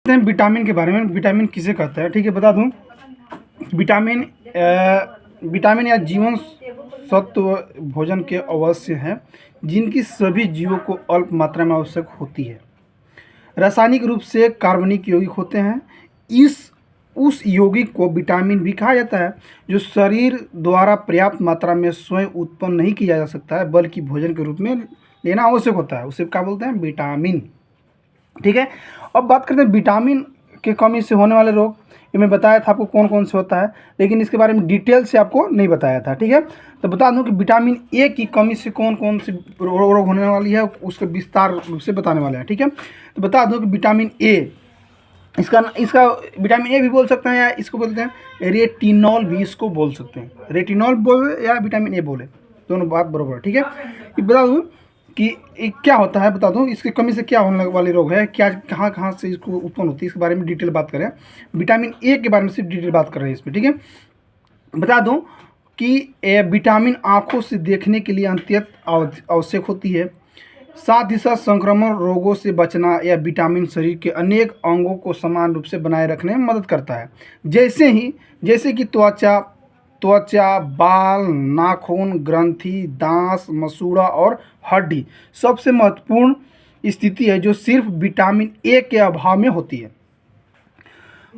हैं विटामिन के बारे में। विटामिन किसे कहते हैं, ठीक है, बता दूं। विटामिन विटामिन या जीवन सत्व भोजन के अवश्य हैं जिनकी सभी जीवों को अल्प मात्रा में आवश्यक होती है। रासायनिक रूप से कार्बनिक यौगिक होते हैं। इस उस यौगिक को विटामिन भी कहा जाता है जो शरीर द्वारा पर्याप्त मात्रा में स्वयं उत्पन्न नहीं किया जा सकता है बल्कि भोजन के रूप में लेना आवश्यक होता है। उसे क्या बोलते हैं, विटामिन। ठीक है, अब बात करते हैं विटामिन की कमी से होने वाले रोग। ये मैं बताया था आपको कौन कौन से होता है, लेकिन इसके बारे में डिटेल से आपको नहीं बताया था। ठीक है, तो बता दूं कि विटामिन ए की कमी से कौन कौन से रोग होने वाली है उसके विस्तार रूप से बताने वाले हैं। ठीक है, तो बता दूं कि विटामिन ए, इसका इसका विटामिन ए भी बोल सकते हैं या इसको बोलते हैं रेटिनॉल भी इसको बोल सकते हैं। रेटिनॉल बोले या विटामिन ए बोले, दोनों बात बराबर है। ठीक है, ये बता दूँ कि क्या होता है, बता दूं इसकी कमी से क्या होने वाले रोग है, क्या कहाँ कहाँ से इसको उत्पन्न होती है, इसके बारे में डिटेल बात करें। विटामिन ए के बारे में सिर्फ डिटेल बात कर रहे हैं इसमें। ठीक है, बता दूं कि विटामिन आँखों से देखने के लिए अत्यंत आवश्यक होती है। साथ ही साथ संक्रमण रोगों से बचना या विटामिन शरीर के अनेक अंगों को समान रूप से बनाए रखने में मदद करता है, जैसे कि त्वचा, बाल, नाखून, ग्रंथि, दांत, मसूड़ा और हड्डी। सबसे महत्वपूर्ण स्थिति है जो सिर्फ विटामिन ए के अभाव में होती है,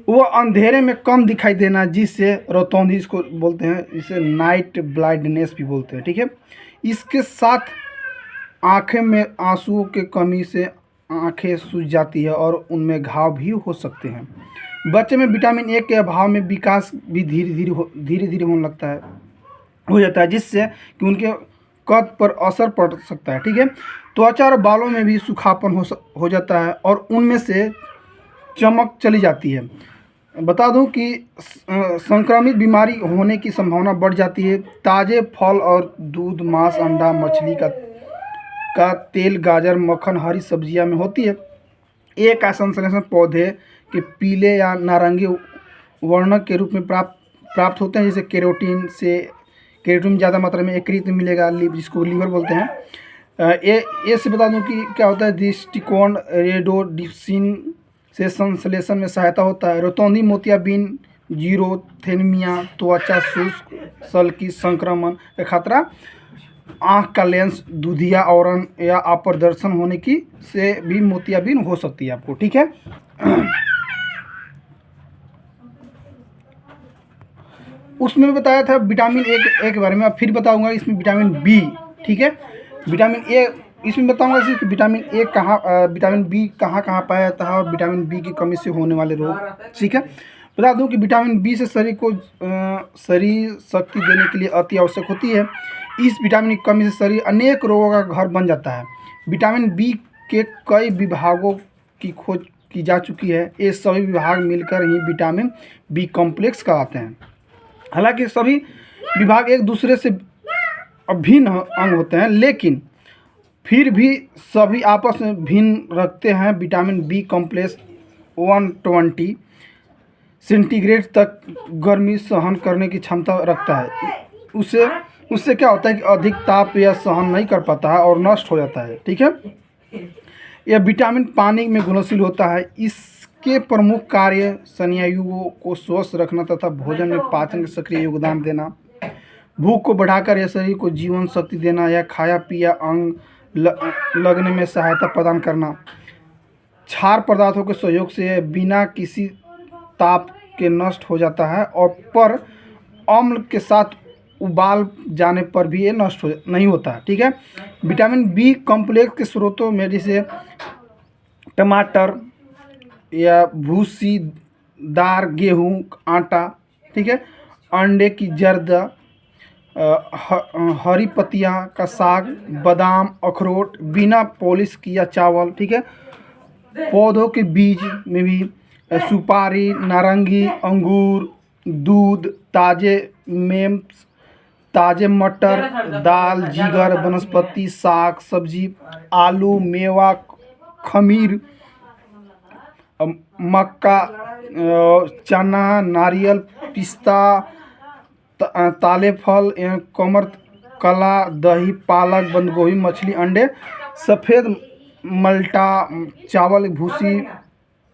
वो अंधेरे में कम दिखाई देना, जिससे रतौंधी इसको बोलते हैं, इसे नाइट ब्लाइंडनेस भी बोलते हैं। ठीक है, इसके साथ आँखें में आंसुओं की कमी से आँखें सूज जाती है और उनमें घाव भी हो सकते हैं। बच्चे में विटामिन ए के अभाव में विकास भी धीरे धीरे होने लगता है, हो जाता है, जिससे कि उनके कद पर असर पड़ सकता है। ठीक है, त्वचा और बालों में भी सूखापन हो जाता है और उनमें से चमक चली जाती है। बता दूं कि संक्रामित बीमारी होने की संभावना बढ़ जाती है। ताज़े फल और दूध, मांस, अंडा, मछली का तेल, गाजर, मक्खन, हरी सब्जियां में होती है। एक संश्लेषण पौधे के पीले या नारंगी वर्णक के रूप में प्राप्त होते हैं, जैसे केरोटीन ज़्यादा मात्रा में यकृत में मिलेगा, जिसको लीवर बोलते हैं। ये से बता दूं कि क्या होता है, दृष्टिकोण रेडोडिप्सिन से संश्लेषण में सहायता होता है। रतौंधी, मोतियाबिंद, जीरोथेनिमिया, त्वचा शुष्क, सल की संक्रमण का खतरा, आँख का लेंस दूधिया आवरण या अप्रदर्शन होने की से भी मोतियाबिंद हो सकती है आपको। ठीक है, उसमें बताया था विटामिन ए के बारे में। अब फिर बताऊंगा इसमें विटामिन बी। ठीक है, विटामिन ए इसमें बताऊंगा कि विटामिन बी कहाँ कहाँ पाया जाता है और विटामिन बी की कमी से होने वाले रोग। ठीक है, बता दूं कि विटामिन बी से शरीर शक्ति देने के लिए अति आवश्यक होती है। इस विटामिन की कमी से शरीर अनेक रोगों का घर बन जाता है। विटामिन बी के कई विभागों की खोज की जा चुकी है। ये सभी विभाग मिलकर ही विटामिन बी कॉम्प्लेक्स कहलाते हैं। हालांकि सभी विभाग एक दूसरे से अभिन्न अंग होते हैं, लेकिन फिर भी सभी आपस में भिन्न रखते हैं। विटामिन बी कॉम्प्लेक्स 120 सेंटीग्रेड तक गर्मी सहन करने की क्षमता रखता है। उससे क्या होता है कि अधिक ताप यह सहन नहीं कर पाता है और नष्ट हो जाता है। ठीक है, यह विटामिन पानी में घुलनशील होता है। इसके प्रमुख कार्य स्नायुओं को स्वस्थ रखना तथा भोजन में पाचन का सक्रिय योगदान देना, भूख को बढ़ाकर यह शरीर को जीवन शक्ति देना या खाया पिया अंग लगने में सहायता प्रदान करना, क्षार पदार्थों के सहयोग से बिना किसी ताप के नष्ट हो जाता है और पर अम्ल के साथ उबाल जाने पर भी ये नष्ट नहीं होता है। ठीक है, विटामिन बी कॉम्प्लेक्स के स्रोतों में जैसे टमाटर या भूसीदार गेहूं, आटा, ठीक है, अंडे की जर्द, हरी पत्तियाँ का साग, बादाम, अखरोट, बिना पॉलिश किया चावल। ठीक है, पौधों के बीज में भी सुपारी, नारंगी, अंगूर, दूध, ताजे मेम्स, ताजे मटर, दाल, जिगर, वनस्पति, साग सब्जी, आलू, मेवा, खमीर, मक्का, चना, नारियल, पिस्ता, ताले फल, कमर कला, दही, पालक, बंद गोभी, मछली, अंडे, सफ़ेद मल्टा, चावल, भूसी,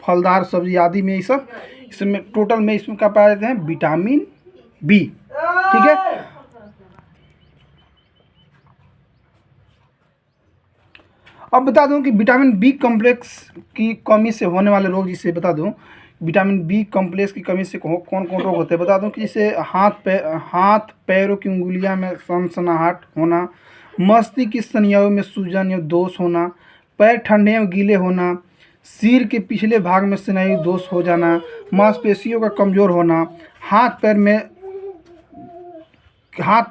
फलदार सब्जी आदि में ये सब इसमें टोटल में इसमें क्या पाया जाते हैं, विटामिन बी। ठीक है, अब बता दूं कि विटामिन बी कॉम्प्लेक्स की कमी से होने वाले रोग, जिसे बता दूं विटामिन बी कॉम्प्लेक्स की कमी से कौन कौन रोग होते हैं बता दूं कि जैसे हाथ पैरों की उंगलियां में सनसनाहट होना, मस्तिष्क की स्नायुओं में सूजन या दोष होना, पैर ठंडे या गीले होना, सिर के पिछले भाग में स्नायु दोष हो जाना, मांसपेशियों का कमजोर होना, हाथ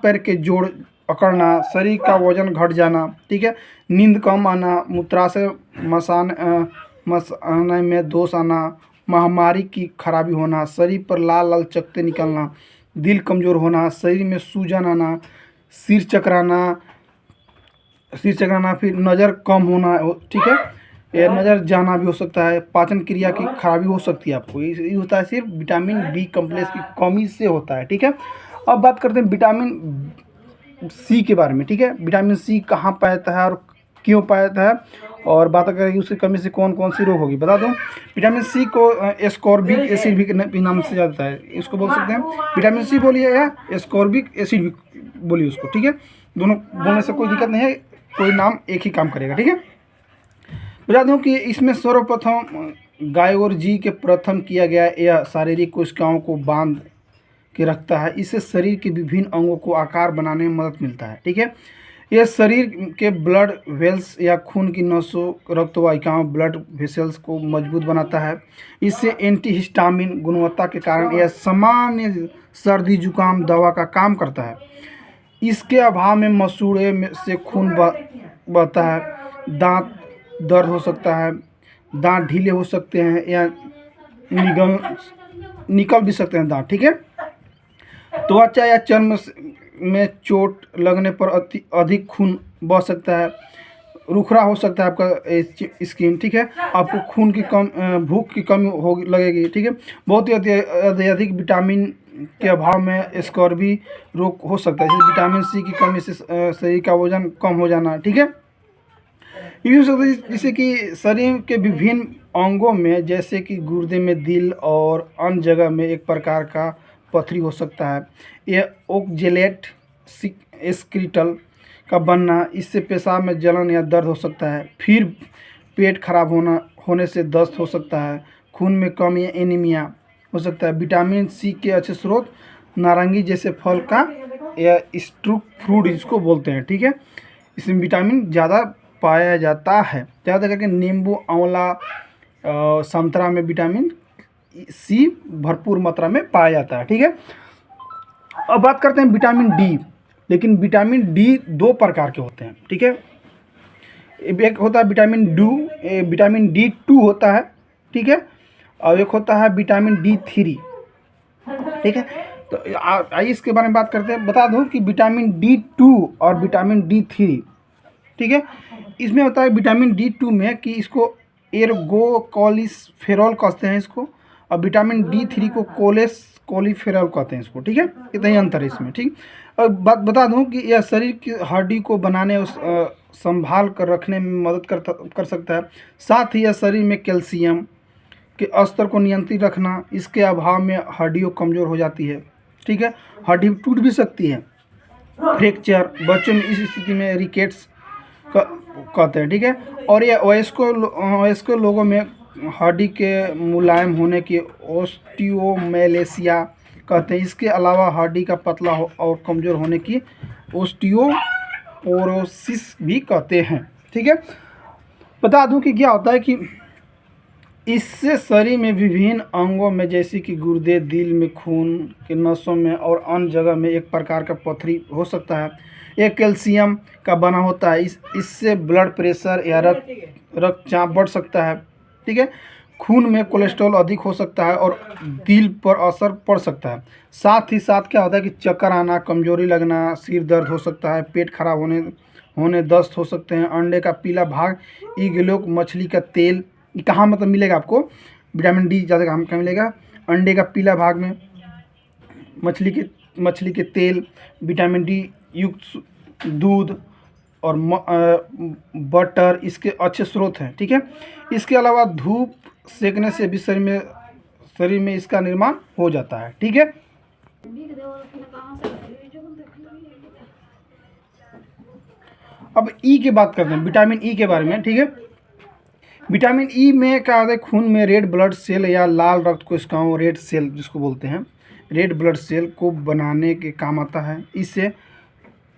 पैर के जोड़ अकड़ना, शरीर का वजन घट जाना, ठीक है, नींद कम आना, मूत्राशय मसाने में दोष आना, महामारी की खराबी होना, शरीर पर लाल लाल चकत्ते निकलना, दिल कमजोर होना, शरीर में सूजन आना, सिर चकराना, फिर नज़र कम होना, ठीक है, ये नज़र जाना भी हो सकता है, पाचन क्रिया की खराबी हो सकती है आपको। ये होता है सिर्फ विटामिन बी कॉम्प्लेक्स की कमी से होता है। ठीक है, अब बात करते हैं विटामिन सी के बारे में। ठीक है, विटामिन सी कहाँ पाया जाता है और क्यों पाया जाता है, और बात करेंगे उसकी कमी से कौन कौन सी रोग होगी। बता दूं, विटामिन सी को एस्कॉर्बिक एसिड भी नाम से जाता है, इसको बोल सकते हैं विटामिन सी बोलिए या एस्कॉर्बिक एसिड भी बोलिए उसको। ठीक है, दोनों बोलने से कोई दिक्कत नहीं है, कोई नाम एक ही काम करेगा। ठीक है, बता दूं कि इसमें सर्वप्रथम गायोर जी के प्रथम किया गया, यह शारीरिक कोशिकाओं को बांध के रखता है, इससे शरीर के विभिन्न अंगों को आकार बनाने में मदद मिलता है। ठीक है, यह शरीर के ब्लड वेल्स या खून की नसों, रक्तवाहिकाओं, ब्लड वेसल्स को मजबूत बनाता है। इससे एंटीहिस्टामिन गुणवत्ता के कारण यह सामान्य सर्दी जुकाम दवा का काम करता है। इसके अभाव में मसूड़े में से खून बहता है, दांत दर्द हो सकता है, दांत ढीले हो सकते हैं या निकल भी सकते हैं दांत। ठीक है, त्वचा या चर्म में चोट लगने पर अधिक खून बह सकता है, रुखरा हो सकता है आपका स्किन। ठीक है, आपको खून की भूख की कमी हो लगेगी। ठीक है, बहुत ही अधिक विटामिन के अभाव में स्कॉर्बी रोग हो सकता है, जैसे विटामिन सी की कमी से शरीर का वजन कम हो जाना। ठीक है, ये हो सकता है जैसे कि शरीर के विभिन्न अंगों में, जैसे कि गुर्दे में, दिल और अन्य जगह में एक प्रकार का पथरी हो सकता है। यह ओक्जेलेट एक्रीटल का बनना, इससे पेशाब में जलन या दर्द हो सकता है। फिर पेट खराब होने से दस्त हो सकता है, खून में कमी या एनीमिया हो सकता है। विटामिन सी के अच्छे स्रोत नारंगी जैसे फल का या स्ट्रूक फ्रूट जिसको बोलते हैं। ठीक है, इसमें विटामिन ज़्यादा पाया जाता है, ज़्यादा करके नींबू, आंवला, संतरा में विटामिन सी भरपूर मात्रा में पाया जाता है। ठीक है, अब बात करते हैं विटामिन डी। लेकिन विटामिन डी दो प्रकार के होते हैं। ठीक है, एक होता है विटामिन डी टू होता है। ठीक है, और एक होता है विटामिन डी थ्री। ठीक है, तो आइए इसके बारे में बात करते हैं। बता दूं कि विटामिन डी टू और विटामिन डी थ्री, ठीक है, इसमें होता है विटामिन डी टू में कि इसको एर्गोकोलिफेरॉल कहते हैं इसको, और विटामिन डी थ्री को कोलिफेरॉल कहते हैं इसको। ठीक है, इतना ही अंतर है इसमें। ठीक, अब बता दूं कि यह शरीर की हड्डी को बनाने और संभाल कर रखने में मदद कर सकता है। साथ ही यह शरीर में कैल्शियम के स्तर को नियंत्रित रखना, इसके अभाव में हड्डियों कमज़ोर हो जाती है। ठीक है, हड्डी टूट भी सकती है। फ्रैक्चर बच्चों में इस स्थिति में रिकेट्स कहते हैं। ठीक है, और यह वयस्क लोगों में हड्डी के मुलायम होने की ओस्टियोमेलेसिया कहते हैं। इसके अलावा हड्डी का पतला और कमज़ोर होने की ओस्टियोपोरोसिस भी कहते हैं। ठीक है, बता दूं कि क्या होता है कि इससे शरीर में विभिन्न अंगों में, जैसे कि गुर्दे, दिल में, खून के नसों में और अन्य जगह में एक प्रकार का पथरी हो सकता है। यह कैल्शियम का बना होता है, इससे ब्लड प्रेशर या रक्तचाप बढ़ सकता है। ठीक है, खून में कोलेस्ट्रॉल अधिक हो सकता है और दिल पर असर पड़ सकता है। साथ ही साथ क्या होता है कि चक्कर आना, कमजोरी लगना, सिर दर्द हो सकता है, पेट खराब होने दस्त हो सकते हैं। अंडे का पीला भाग, इगलोक मछली का तेल, ये कहाँ मतलब मिलेगा आपको, विटामिन डी ज़्यादा कहाँ मिलेगा, अंडे का पीला भाग में, मछली के तेल, विटामिन डी युक्त दूध और बटर इसके अच्छे स्रोत हैं। ठीक है, इसके अलावा धूप सेकने से भी शरीर में इसका निर्माण हो जाता है। ठीक है, अब ई की बात करते हैं, विटामिन ई के बारे में। ठीक है, विटामिन ई में क्या होता है, खून में रेड ब्लड सेल या लाल रक्त कोशिकाओं, रेड सेल जिसको बोलते हैं, रेड ब्लड सेल को बनाने के काम आता है। इसे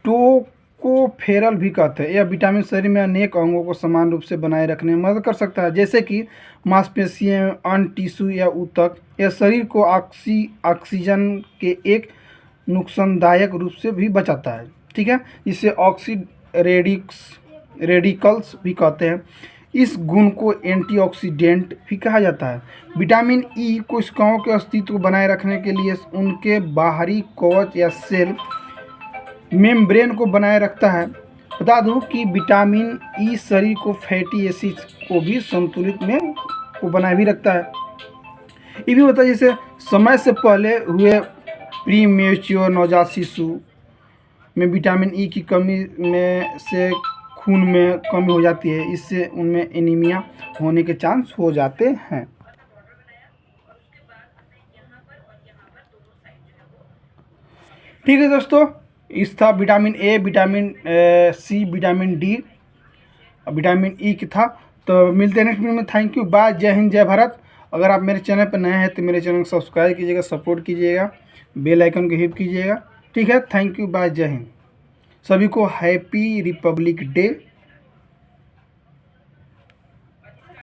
टोकोफेरल भी कहते हैं। यह विटामिन शरीर में अनेक अंगों को समान रूप से बनाए रखने में मदद कर सकता है, जैसे कि मांसपेशियां, अन्य टिश्यू या ऊतक। यह शरीर को ऑक्सीजन के एक नुकसानदायक रूप से भी बचाता है। ठीक है, इसे रेडिकल्स भी कहते हैं। इस गुण को एंटीऑक्सीडेंट भी कहा जाता है। विटामिन ई कोशिकाओं के अस्तित्व को बनाए रखने के लिए उनके बाहरी कवच या सेल मेम्ब्रेन को बनाए रखता है। बता दूं कि विटामिन ई शरीर को फैटी एसिड्स को भी संतुलित में को बनाए भी रखता है। ये भी होता है जैसे समय से पहले हुए प्रीमेच्योर नवजात शिशु में विटामिन ई की कमी में से खून में कमी हो जाती है, इससे उनमें एनीमिया होने के चांस हो जाते हैं। ठीक है दोस्तों, इस था vitamin A, vitamin C, vitamin D, vitamin E की था। तो मिलते हैं नेक्स्ट वीडियो में। थैंक यू, बाय, जय हिंद, जय भारत। अगर आप मेरे चैनल पर नए हैं तो मेरे चैनल को सब्सक्राइब कीजिएगा, सपोर्ट कीजिएगा, बेल आइकन को हिट कीजिएगा। ठीक है, थैंक यू, बाय, जय हिंद। सभी को हैप्पी रिपब्लिक डे।